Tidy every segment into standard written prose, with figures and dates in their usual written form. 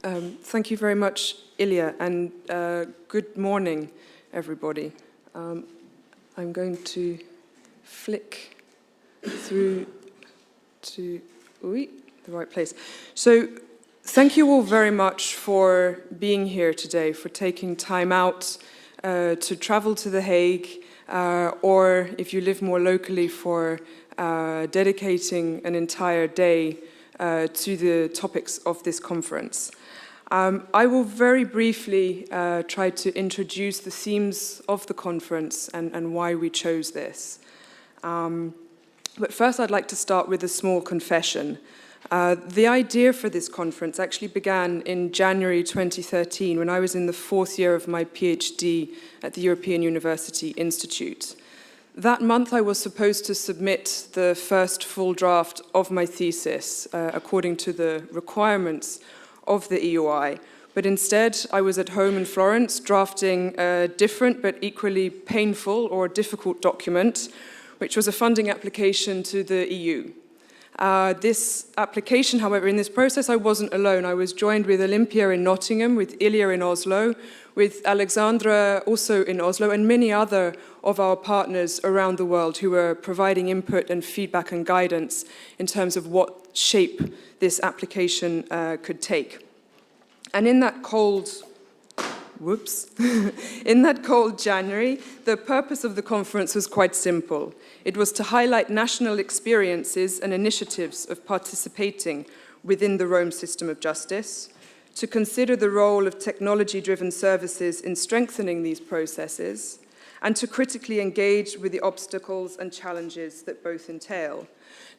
Thank you very much, Ilya, and good morning, everybody. I'm going to flick through to the right place. So, thank you all very much for being here today, for taking time out to travel to The Hague, or if you live more locally, for dedicating an entire day to the topics of this conference. I will very briefly try to introduce the themes of the conference and why we chose this. But first I'd like to start with a small confession. The idea for this conference actually began in January 2013 when I was in the fourth year of my PhD at the European University Institute. That month I was supposed to submit the first full draft of my thesis according to the requirements of the EUI, but instead I was at home in Florence drafting a different but equally painful or difficult document, which was a funding application to the EU. This application, however, in this process I wasn't alone. I was joined with Olympia in Nottingham, with Ilya in Oslo, with Alexandra also in Oslo, and many other of our partners around the world who were providing input and feedback and guidance in terms of what shape this application could take. And in that cold, in that cold January, the purpose of the conference was quite simple. It was to highlight national experiences and initiatives of participating within the Rome system of justice, to consider the role of technology-driven services in strengthening these processes, and to critically engage with the obstacles and challenges that both entail.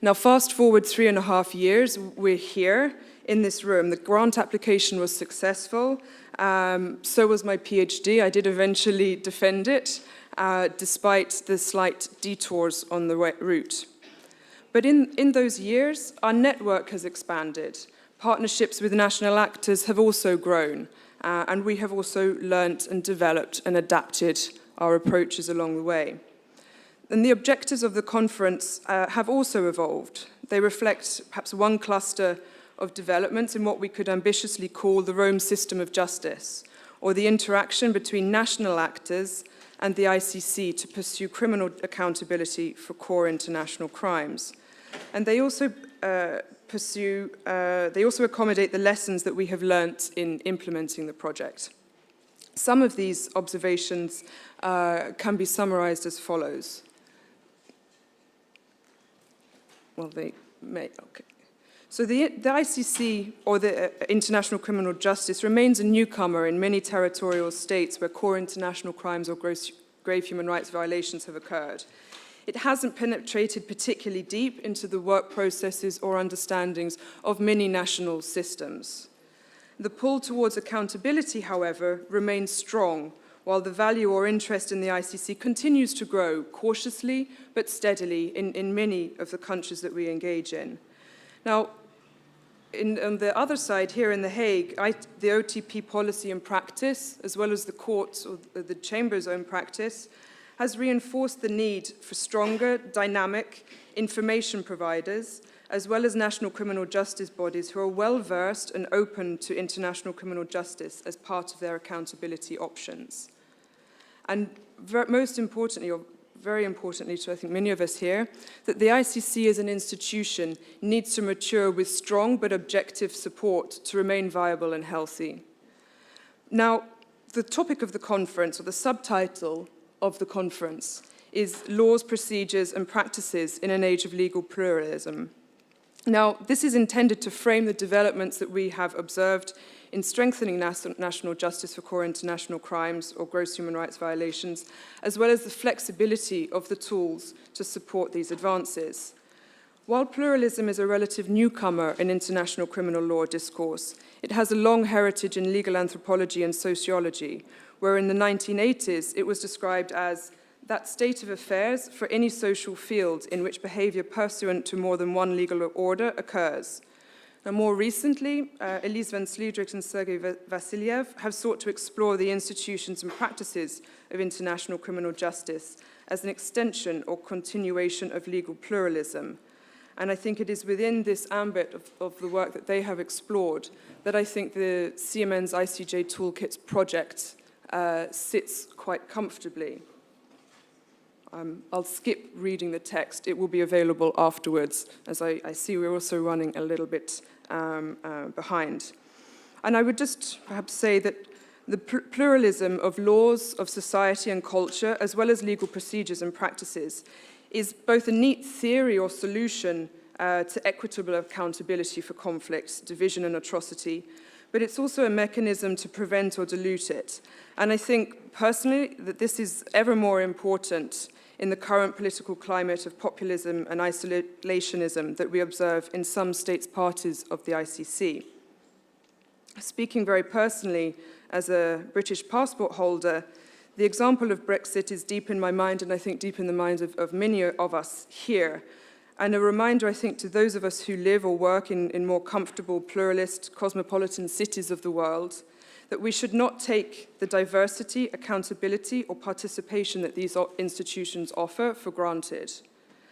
Now, fast forward 3.5 years, we're here in this room. The grant application was successful, so was my PhD. I did eventually defend it, despite the slight detours on the route. But in those years, our network has expanded. Partnerships with national actors have also grown, and we have also learnt and developed and adapted our approaches along the way. And the objectives of the conference have also evolved. They reflect perhaps one cluster of developments in what we could ambitiously call the Rome system of justice, or the interaction between national actors and the ICC to pursue criminal accountability for core international crimes. And they also accommodate the lessons that we have learnt in implementing the project. Some of these observations can be summarized as follows. Well, they may, okay. So the ICC, or the International Criminal Justice, remains a newcomer in many territorial states where core international crimes or grave human rights violations have occurred. It hasn't penetrated particularly deep into the work processes or understandings of many national systems. The pull towards accountability, however, remains strong, while the value or interest in the ICC continues to grow cautiously but steadily in many of the countries that we engage in. Now, on the other side, here in The Hague, the OTP policy and practice, as well as the court's or the Chamber's own practice, has reinforced the need for stronger, dynamic information providers, as well as national criminal justice bodies who are well-versed and open to international criminal justice as part of their accountability options. And most importantly, or very importantly to I think many of us here, that the ICC as an institution needs to mature with strong but objective support to remain viable and healthy. Now, the topic of the conference, or the subtitle of the conference, is Laws, Procedures and Practices in an Age of Legal Pluralism. Now, this is intended to frame the developments that we have observed in strengthening national justice for core international crimes or gross human rights violations, as well as the flexibility of the tools to support these advances. While pluralism is a relative newcomer in international criminal law discourse, it has a long heritage in legal anthropology and sociology, where in the 1980s it was described as that state of affairs for any social field in which behavior pursuant to more than one legal order occurs. Now, more recently, Elise van Sliedrecht and Sergei Vassiliev have sought to explore the institutions and practices of international criminal justice as an extension or continuation of legal pluralism. And I think it is within this ambit of the work that they have explored that I think the CMN's ICJ Toolkits project sits quite comfortably. I'll skip reading the text. It will be available afterwards, as I see we're also running a little bit behind. And I would just perhaps say that the pluralism of laws, of society and culture, as well as legal procedures and practices, is both a neat theory or solution to equitable accountability for conflicts, division and atrocity, but it's also a mechanism to prevent or dilute it. And I think personally that this is ever more important in the current political climate of populism and isolationism that we observe in some states parties of the ICC. Speaking very personally, as a British passport holder, the example of Brexit is deep in my mind, and I think deep in the minds of many of us here. And a reminder, I think, to those of us who live or work in more comfortable, pluralist, cosmopolitan cities of the world, that we should not take the diversity, accountability, or participation that these institutions offer for granted.